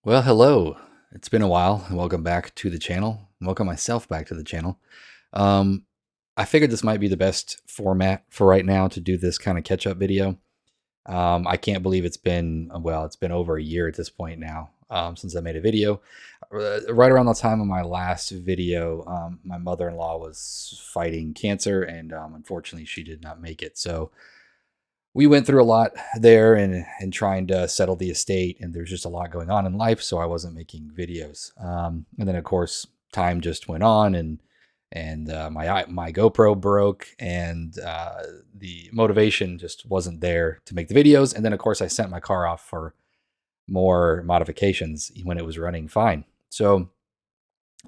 Well, hello. It's been a while, and welcome back to the channel. Welcome myself back to the channel. Um, I figured this might be the best format for right now to do this kind of catch-up video. I can't believe it's been over a year at this point now since I made a video. Right around the time of my last video, my mother-in-law was fighting cancer, and unfortunately, she did not make it. So we went through a lot there and trying to settle the estate, and there's just a lot going on in life, so I wasn't making videos. And then of course time just went on, and my GoPro broke, and the motivation just wasn't there to make the videos. And then of course I sent my car off for more modifications when it was running fine. So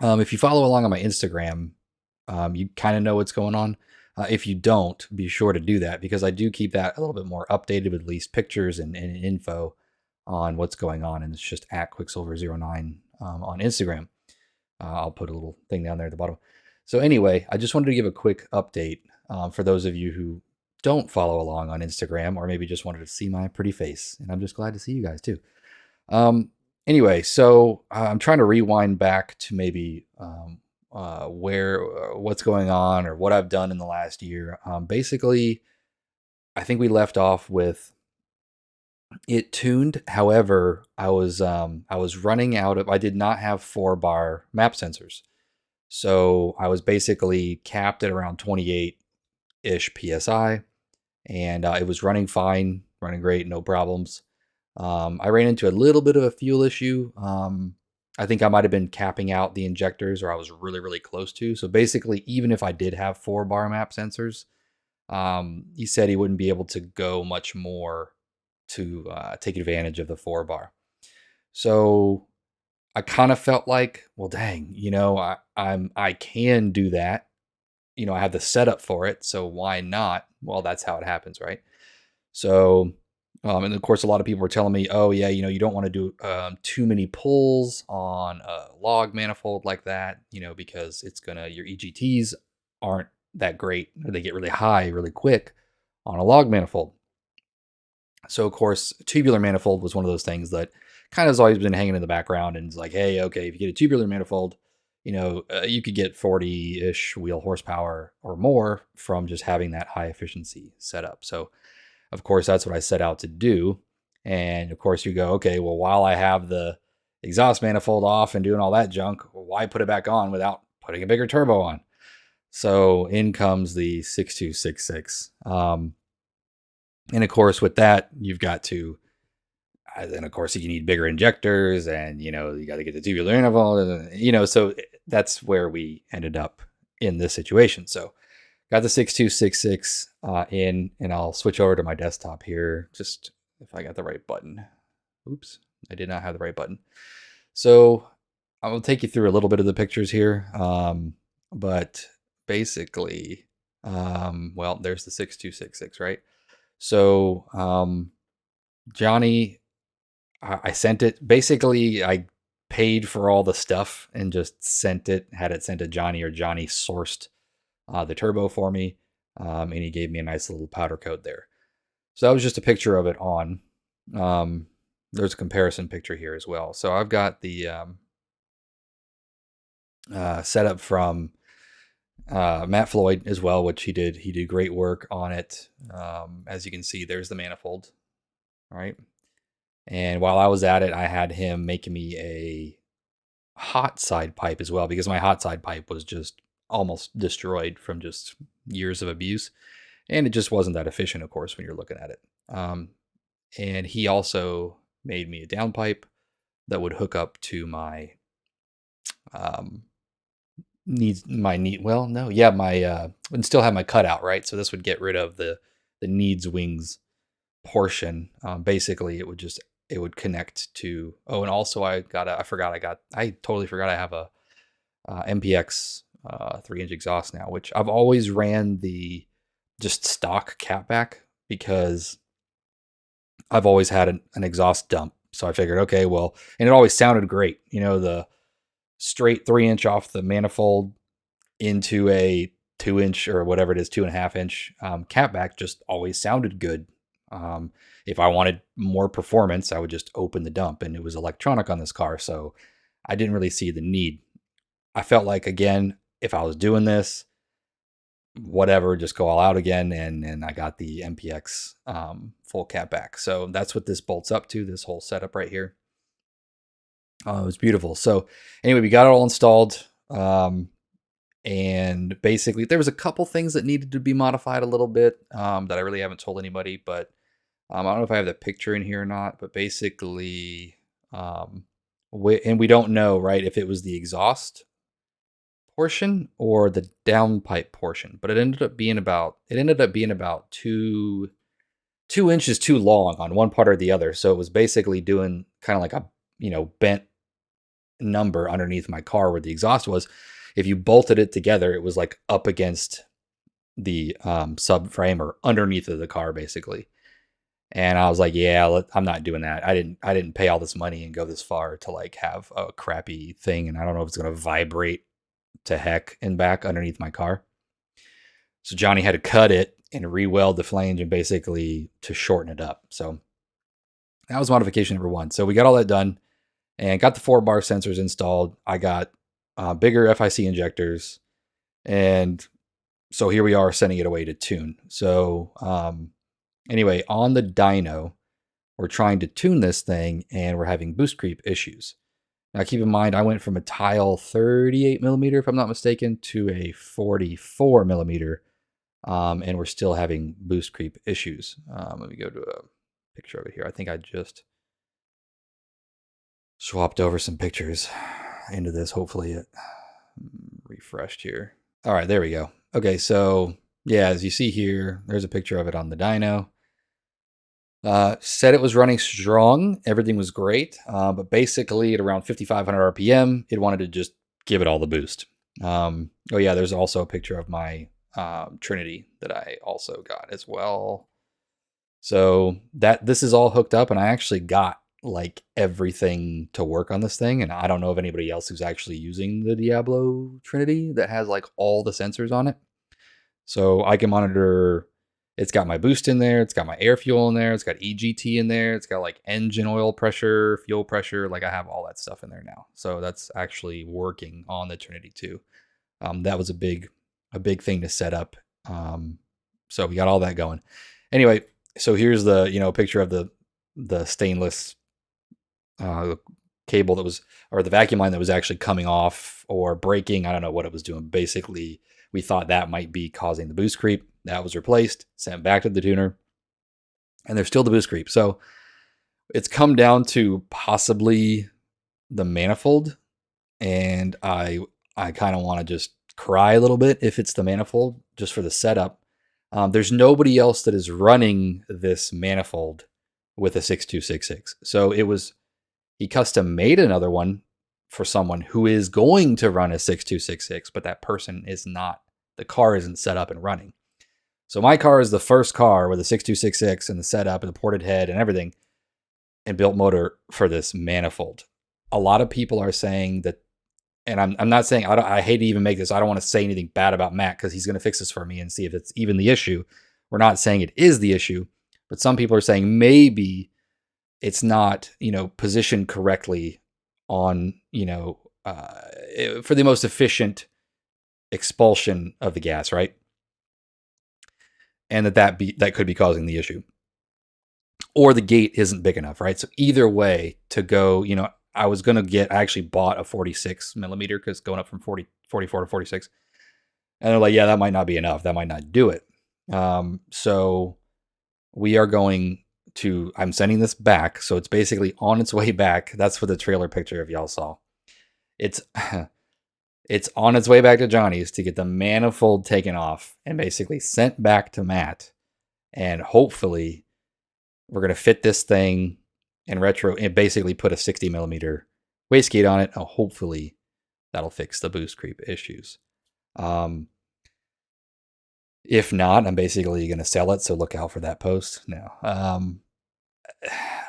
if you follow along on my Instagram, you kind of know what's going on. If you don't, be sure to do that, because I do keep that a little bit more updated with at least pictures and info on what's going on. And it's just at Quicksilver09 on Instagram. I'll put a little thing down there at the bottom. So anyway, I just wanted to give a quick update for those of you who don't follow along on Instagram, or maybe just wanted to see my pretty face. And I'm just glad to see you guys too. Anyway, so I'm trying to rewind back to maybe what's going on or what I've done in the last year. Basically, I think we left off with it tuned. However, I was running out of. I did not have 4-bar map sensors, so I was basically capped at around 28-ish psi, and it was running fine, running great, no problems. I ran into a little bit of a fuel issue. I think I might have been capping out the injectors, or I was really, really close to. So basically, even if I did have 4-bar map sensors, he said he wouldn't be able to go much more to take advantage of the 4-bar. So I kind of felt like, well, dang, I can do that. I have the setup for it, so why not? Well, that's how it happens, right? So and of course, a lot of people were telling me, oh, yeah, you don't want to do too many pulls on a log manifold like that, because your EGTs aren't that great, or they get really high really quick on a log manifold. So, of course, tubular manifold was one of those things that kind of has always been hanging in the background. And it's like, hey, okay, if you get a tubular manifold, you could get 40-ish wheel horsepower or more from just having that high efficiency setup. So, of course, that's what I set out to do. And of course, you go, okay, well, while I have the exhaust manifold off and doing all that junk, why put it back on without putting a bigger turbo on? So in comes the 6266. And of course, with that, you've got to, then of course, you need bigger injectors, and, you got to get the tubular manifold, so that's where we ended up in this situation. So got the 6266 in, and I'll switch over to my desktop here, just if I got the right button. Oops, I did not have the right button. So I will take you through a little bit of the pictures here. But basically, well, there's the 6266, right? So Johnny, I sent it. Basically, I paid for all the stuff and just had it sent to Johnny, or Johnny sourced the turbo for me, and he gave me a nice little powder coat there. So that was just a picture of it on. There's a comparison picture here as well. So I've got the setup from Matt Floyd as well, which he did. He did great work on it. As you can see, there's the manifold. All right. And while I was at it, I had him making me a hot side pipe as well, because my hot side pipe was just almost destroyed from just years of abuse. And it just wasn't that efficient, of course, when you're looking at it. And he also made me a downpipe that would hook up to my and still have my cutout, right? So this would get rid of the needs wings portion. Basically, it would connect to. Oh, and also I totally forgot I have a MPX 3-inch exhaust now, which I've always ran the just stock catback, because I've always had an exhaust dump. So I figured, okay, well, and it always sounded great. The straight 3-inch off the manifold into a 2-inch or whatever it is, 2.5-inch catback just always sounded good. if I wanted more performance, I would just open the dump, and it was electronic on this car. So I didn't really see the need. I felt like, again, if I was doing this, whatever, just go all out again. And I got the MPX full cap back. So that's what this bolts up to, this whole setup right here. It was beautiful. So anyway, we got it all installed. And basically there was a couple things that needed to be modified a little bit that I really haven't told anybody, but I don't know if I have the picture in here or not, but basically, and we don't know, right, if it was the exhaust portion or the downpipe portion, but it ended up being about 2 inches too long on one part or the other. So it was basically doing kind of like a, bent number underneath my car where the exhaust was. If you bolted it together, it was like up against the subframe or underneath of the car, basically. And I was like, yeah, I'm not doing that. I didn't pay all this money and go this far to like have a crappy thing, and I don't know if it's going to vibrate to heck and back underneath my car. So Johnny had to cut it and re-weld the flange and basically to shorten it up. So that was modification number 1. So we got all that done and got the 4-bar sensors installed. I got bigger FIC injectors, and so here we are sending it away to tune. So anyway, on the dyno, we're trying to tune this thing, and we're having boost creep issues. Now, keep in mind, I went from a tile 38 millimeter, if I'm not mistaken, to a 44 millimeter, and we're still having boost creep issues. Let me go to a picture of it here. I think I just swapped over some pictures into this. Hopefully it refreshed here. All right, there we go. Okay, so yeah, as you see here, there's a picture of it on the dyno. Said it was running strong. Everything was great. But basically at around 5,500 RPM, it wanted to just give it all the boost. Oh yeah, there's also a picture of my Trinity that I also got as well. So this is all hooked up, and I actually got like everything to work on this thing. And I don't know of anybody else who's actually using the Diablo Trinity that has like all the sensors on it. So I can monitor. It's got my boost in there. It's got my air fuel in there. It's got EGT in there. It's got like engine oil pressure, fuel pressure. Like I have all that stuff in there now. So that's actually working on the Trinity too. That was a big thing to set up. So we got all that going. Anyway, so here's the picture of the stainless cable that was, or the vacuum line that was actually coming off or breaking. I don't know what it was doing. Basically, we thought that might be causing the boost creep. That was replaced, sent back to the tuner, and there's still the boost creep. So it's come down to possibly the manifold, and I kind of want to just cry a little bit if it's the manifold, just for the setup. There's nobody else that is running this manifold with a 6266. So he custom made another one for someone who is going to run a 6266, but that person is not, the car isn't set up and running. So my car is the first car with a 6266 and the setup and the ported head and everything, and built motor for this manifold. A lot of people are saying that, and I'm not saying, I hate to even make this, I don't want to say anything bad about Matt because he's going to fix this for me and see if it's even the issue. We're not saying it is the issue, but some people are saying maybe it's not, positioned correctly on, for the most efficient expulsion of the gas, right? And that could be causing the issue. Or the gate isn't big enough, right? So either way to go, I actually bought a 46 millimeter because going up from 44 to 46. And they're like, yeah, that might not be enough. That might not do it. So we are I'm sending this back. So it's basically on its way back. That's what the trailer picture of y'all saw. It's on its way back to Johnny's to get the manifold taken off and basically sent back to Matt. And hopefully we're going to fit this thing and basically put a 60 millimeter wastegate on it. And hopefully that'll fix the boost creep issues. If not, I'm basically going to sell it. So look out for that post. No,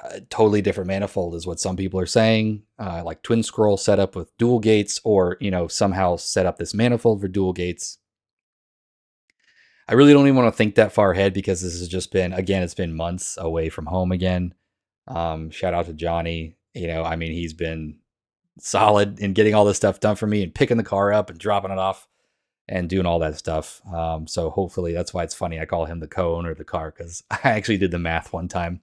a totally different manifold is what some people are saying, like twin scroll setup with dual gates, or, somehow set up this manifold for dual gates. I really don't even want to think that far ahead because this has just been, again, it's been months away from home again. Shout out to Johnny. I mean, he's been solid in getting all this stuff done for me and picking the car up and dropping it off and doing all that stuff. So hopefully that's why it's funny. I call him the co-owner of the car because I actually did the math one time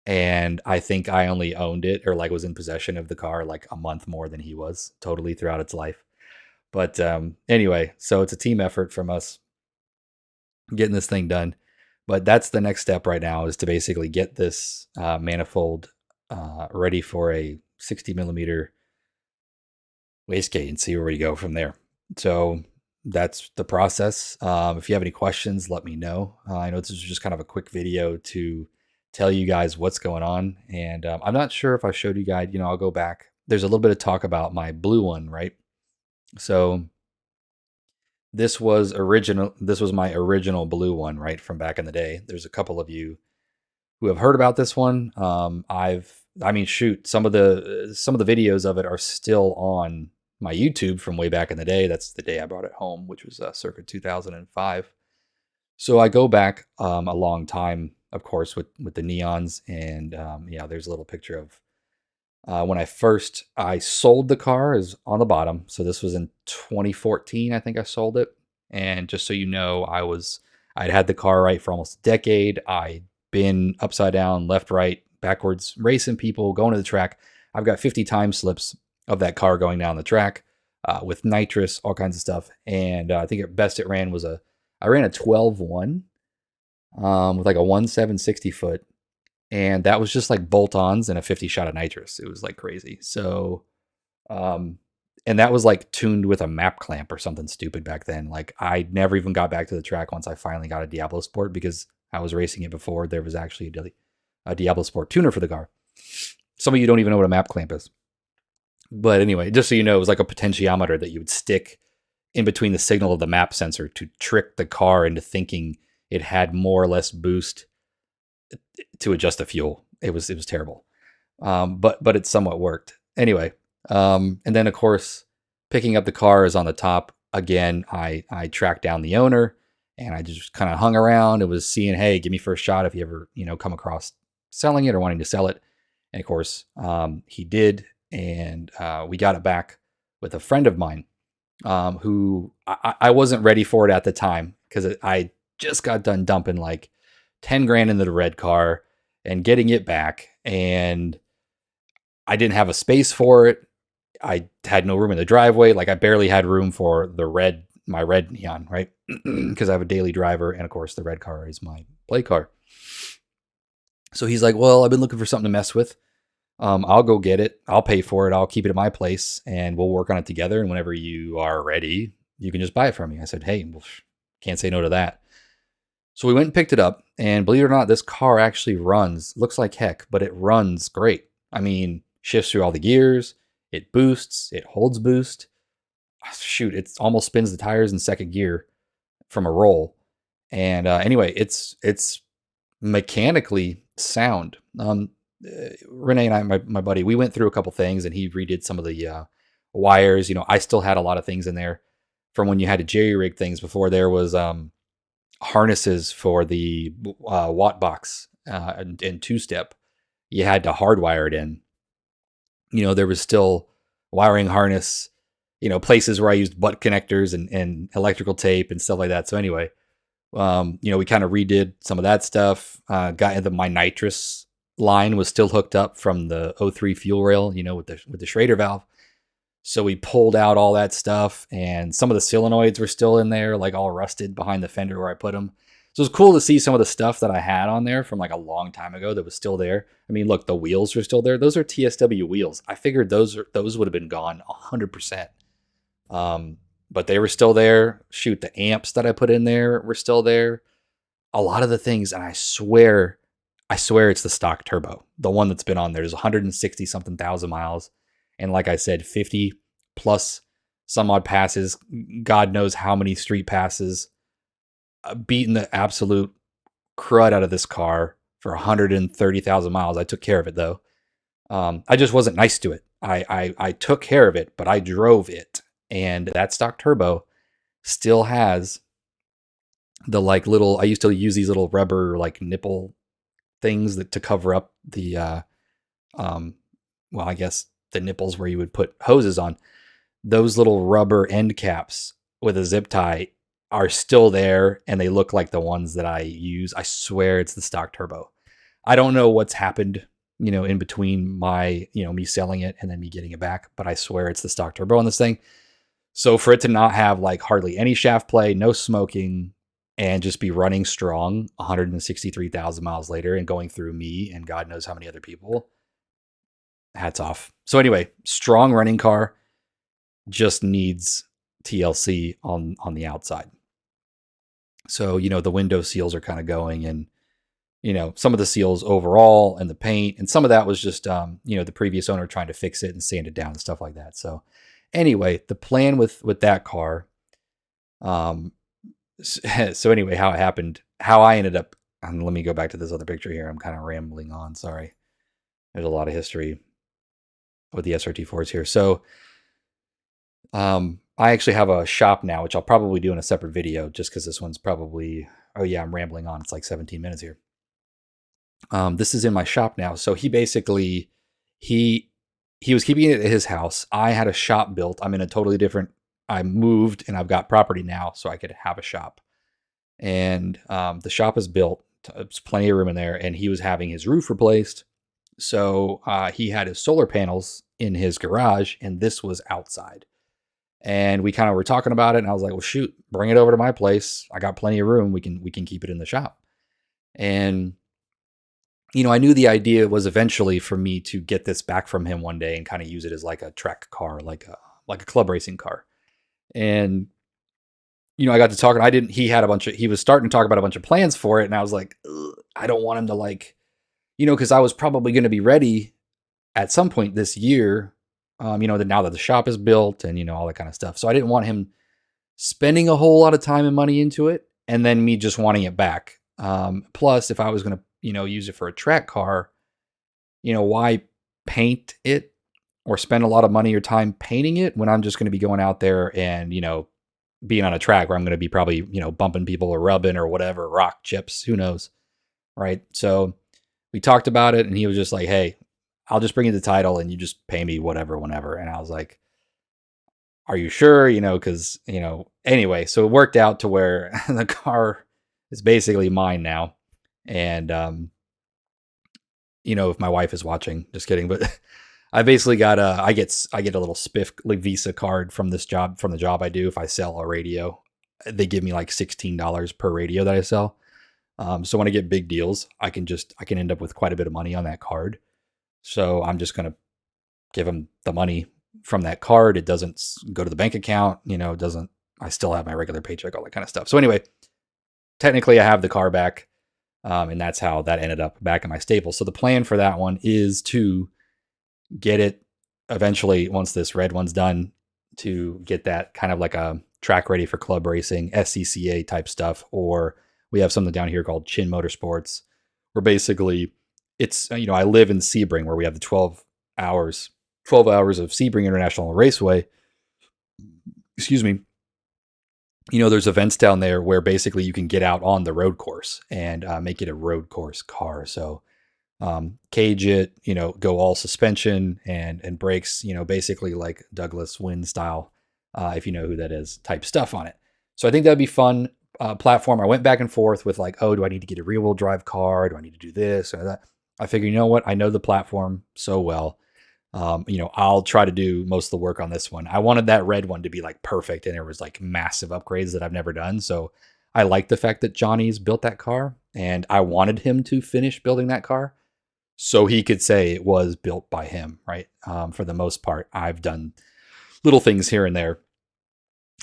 and I think I only owned it or like was in possession of the car like a month more than he was totally throughout its life. But anyway, so it's a team effort from us getting this thing done. But that's the next step right now is to basically get this manifold ready for a 60 millimeter wastegate and see where we go from there. So that's the process. If you have any questions, let me know. I know this is just kind of a quick video to tell you guys what's going on. And I'm not sure if I showed you guys, I'll go back. There's a little bit of talk about my blue one, right? So this was my original blue one, right, from back in the day. There's a couple of you who have heard about this one. Shoot, some of the videos of it are still on my YouTube from way back in the day. That's the day I brought it home, which was circa 2005. So I go back a long time, of course, with the neons, and there's a little picture of when I sold the car is on the bottom. So this was in 2014, I think I sold it. And just so you know, I'd had the car right for almost a decade. I'd been upside down, left, right, backwards, racing people, going to the track. I've got 50 time slips of that car going down the track with nitrous, all kinds of stuff. And I think at best it ran I ran a 12.1 with like a 1.760 foot. And that was just like bolt-ons and a 50 shot of nitrous. It was like crazy. So, and that was like tuned with a map clamp or something stupid back then. Like I never even got back to the track once I finally got a Diablo Sport because I was racing it before there was actually a Diablo Sport tuner for the car. Some of you don't even know what a map clamp is. But anyway, just so you know, it was like a potentiometer that you would stick in between the signal of the map sensor to trick the car into thinking it had more or less boost to adjust the fuel. It was terrible. But it somewhat worked. Anyway, and then of course, picking up the car is on the top. Again, I tracked down the owner and I just kind of hung around. It was seeing, hey, give me first shot if you ever, come across selling it or wanting to sell it. And of course, he did. And we got it back with a friend of mine who I wasn't ready for it at the time because I just got done dumping like 10 grand into the red car and getting it back. And I didn't have a space for it. I had no room in the driveway. Like I barely had room for my red neon, right? Because I have a daily driver. And of course the red car is my play car. So he's like, well, I've been looking for something to mess with. I'll go get it. I'll pay for it. I'll keep it at my place and we'll work on it together. And whenever you are ready, you can just buy it from me. I said, hey, well, can't say no to that. So we went and picked it up, and believe it or not, this car actually runs, looks like heck, but it runs great. I mean, shifts through all the gears, it boosts, it holds boost. Shoot, it almost spins the tires in second gear from a roll. And anyway, it's mechanically sound. Renee and I, my buddy, we went through a couple things, and he redid some of the wires. I still had a lot of things in there from when you had to jerry rig things before there was harnesses for the watt box and two-step. You had to hardwire it in. There was still wiring harness, places where I used butt connectors and electrical tape and stuff like that. So anyway, we kind of redid some of that stuff. Got into my nitrous line was still hooked up from the 03 fuel rail, with the Schrader valve. So we pulled out all that stuff, and some of the solenoids were still in there, like all rusted behind the fender where I put them. So it was cool to see some of the stuff that I had on there from like a long time ago that was still there. I mean, look, the wheels are still there. Those are TSW wheels. I figured those would have been gone 100%. But they were still there. Shoot, the amps that I put in there were still there. A lot of the things, and I swear it's the stock turbo, the one that's been on there. There's 160 something thousand miles. And like I said, 50 plus some odd passes, God knows how many street passes, beating the absolute crud out of this car for 130,000 miles. I took care of it though. I just wasn't nice to it. I took care of it, but I drove it. And that stock turbo still has the like little, I used to use these little rubber like nipple things that to cover up the um well, I guess the nipples where you would put hoses on. Those little rubber end caps with a zip tie are still there, and they look like the ones that I use. I swear it's the stock turbo. I don't know what's happened, in between my, me selling it and then me getting it back, but I swear it's the stock turbo on this thing. So for it to not have like hardly any shaft play, no smoking, and just be running strong 163,000 miles later and going through me and God knows how many other people, hats off. So anyway, strong running car, just needs TLC on the outside. So, the window seals are kind of going, and, some of the seals overall and the paint, and some of that was just, the previous owner trying to fix it and sand it down and stuff like that. So anyway, the plan with that car, so anyway, how it happened, how I ended up, and let me go back to this other picture here. I'm kind of rambling on. Sorry. There's a lot of history with the SRT4s here. So, I actually have a shop now, which I'll probably do in a separate video just because this one's probably, oh yeah, I'm rambling on. It's like 17 minutes here. This is in my shop now. So he basically, he was keeping it at his house. I had a shop built. I'm in a totally different, I moved and I've got property now so I could have a shop. And the shop is built. There's plenty of room in there. And he was having his roof replaced. So he had his solar panels in his garage and this was outside. And we kind of were talking about it, and I was like, well, shoot, bring it over to my place. I got plenty of room. We can keep it in the shop. And, I knew the idea was eventually for me to get this back from him one day and kind of use it as like a track car, like a club racing car. And, I got to talking. He was starting to talk about a bunch of plans for it. And I was like, I don't want him to like, because I was probably going to be ready at some point this year. That now that the shop is built and, all that kind of stuff. So I didn't want him spending a whole lot of time and money into it and then me just wanting it back. Plus, if I was going to, use it for a track car, why paint it or spend a lot of money or time painting it when I'm just going to be going out there and, being on a track where I'm going to be probably, bumping people or rubbing or whatever, rock chips, who knows. Right. So we talked about it and he was just like, hey, I'll just bring you the title and you just pay me whatever, whenever. And I was like, are you sure? Cause anyway, so it worked out to where the car is basically mine now. And, if my wife is watching, just kidding, but I basically got I get a little spiff like Visa card from the job I do. If I sell a radio, they give me like $16 per radio that I sell. So when I get big deals, I can end up with quite a bit of money on that card. So I'm just going to give them the money from that card. It doesn't go to the bank account, I still have my regular paycheck, all that kind of stuff. So anyway, technically I have the car back. And that's how that ended up back in my stable. So the plan for that one is to get it eventually, once this red one's done, to get that kind of like a track ready for club racing, SCCA type stuff. Or we have something down here called Chin Motorsports, where basically it's, I live in Sebring where we have the 12 hours of Sebring International Raceway. Excuse me. There's events down there where basically you can get out on the road course and make it a road course car. So cage it, go all suspension and brakes, basically like Douglas Wynn style, if you know who that is, type stuff on it. So I think that'd be fun platform. I went back and forth with like, oh, do I need to get a rear wheel drive car? Do I need to do this or that? I figured, you know what? I know the platform so well. I'll try to do most of the work on this one. I wanted that red one to be like perfect, and there was like massive upgrades that I've never done. So I like the fact that Johnny's built that car, and I wanted him to finish building that car so he could say it was built by him, right? For the most part, I've done little things here and there,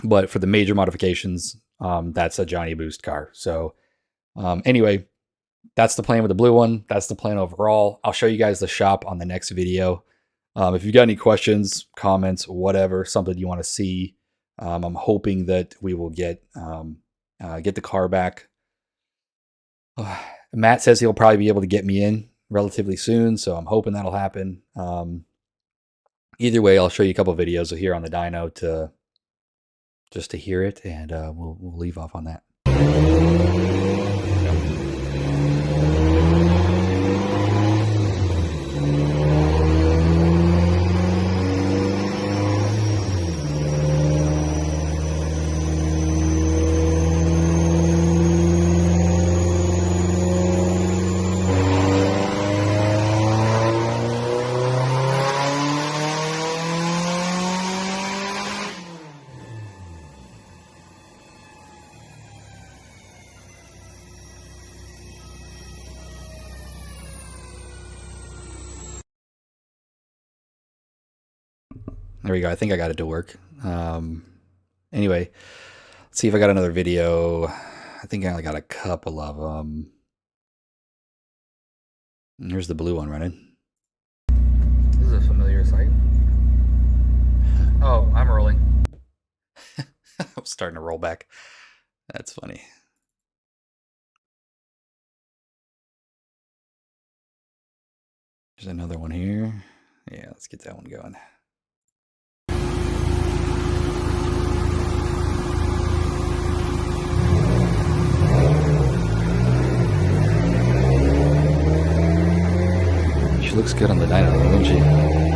but for the major modifications, that's a Johnny Boost car. So anyway, that's the plan with the blue one. That's the plan overall. I'll show you guys the shop on the next video. If you got any questions, comments, whatever, something you want to see, I'm hoping that we will get the car back. Matt says he'll probably be able to get me in relatively soon, so I'm hoping that'll happen. Either way, I'll show you a couple of videos here on the dyno to hear it, and we'll leave off on that. There we go. I think I got it to work. Anyway, let's see if I got another video. I think I only got a couple of them. Here's the blue one running. This is a familiar sight. Oh, I'm rolling. I'm starting to roll back. That's funny. There's another one here. Yeah, let's get that one going. She looks good on the dyno, doesn't she?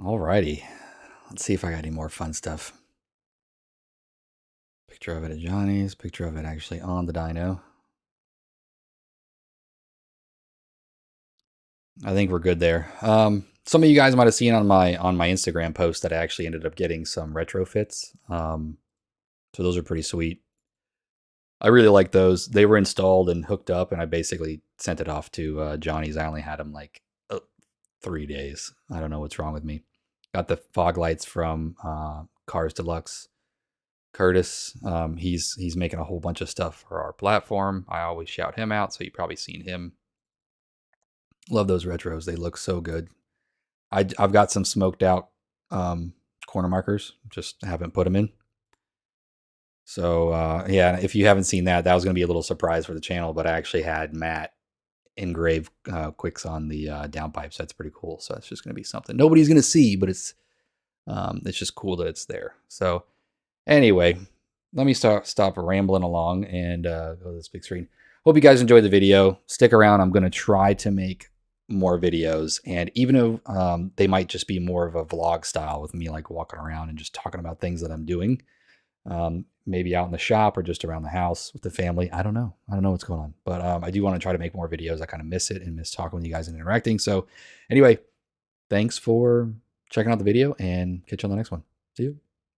Alrighty, let's see if I got any more fun stuff. Picture of it at Johnny's, picture of it actually on the dyno. I think we're good there. Some of you guys might have seen on my Instagram post that I actually ended up getting some retrofits. So those are pretty sweet. I really like those. They were installed and hooked up, and I basically sent it off to Johnny's. I only had them like 3 days. I don't know what's wrong with me. Got the fog lights from Cars Deluxe. Curtis, he's making a whole bunch of stuff for our platform. I always shout him out, so you've probably seen him. Love those retros. They look so good. I've got some smoked out corner markers. Just haven't put them in. So yeah, if you haven't seen that, that was going to be a little surprise for the channel, but I actually had Matt engrave quicks on the downpipes. That's pretty cool. So it's just going to be something nobody's going to see, but it's just cool that it's there. So anyway, let me stop rambling along and go to this big screen. Hope you guys enjoyed the video. Stick around. I'm going to try to make more videos, and even if they might just be more of a vlog style with me like walking around and just talking about things that I'm doing. Maybe out in the shop or just around the house with the family. I don't know. I don't know what's going on. But I do want to try to make more videos. I kind of miss it and miss talking with you guys and interacting. So anyway, thanks for checking out the video, and catch you on the next one. See you.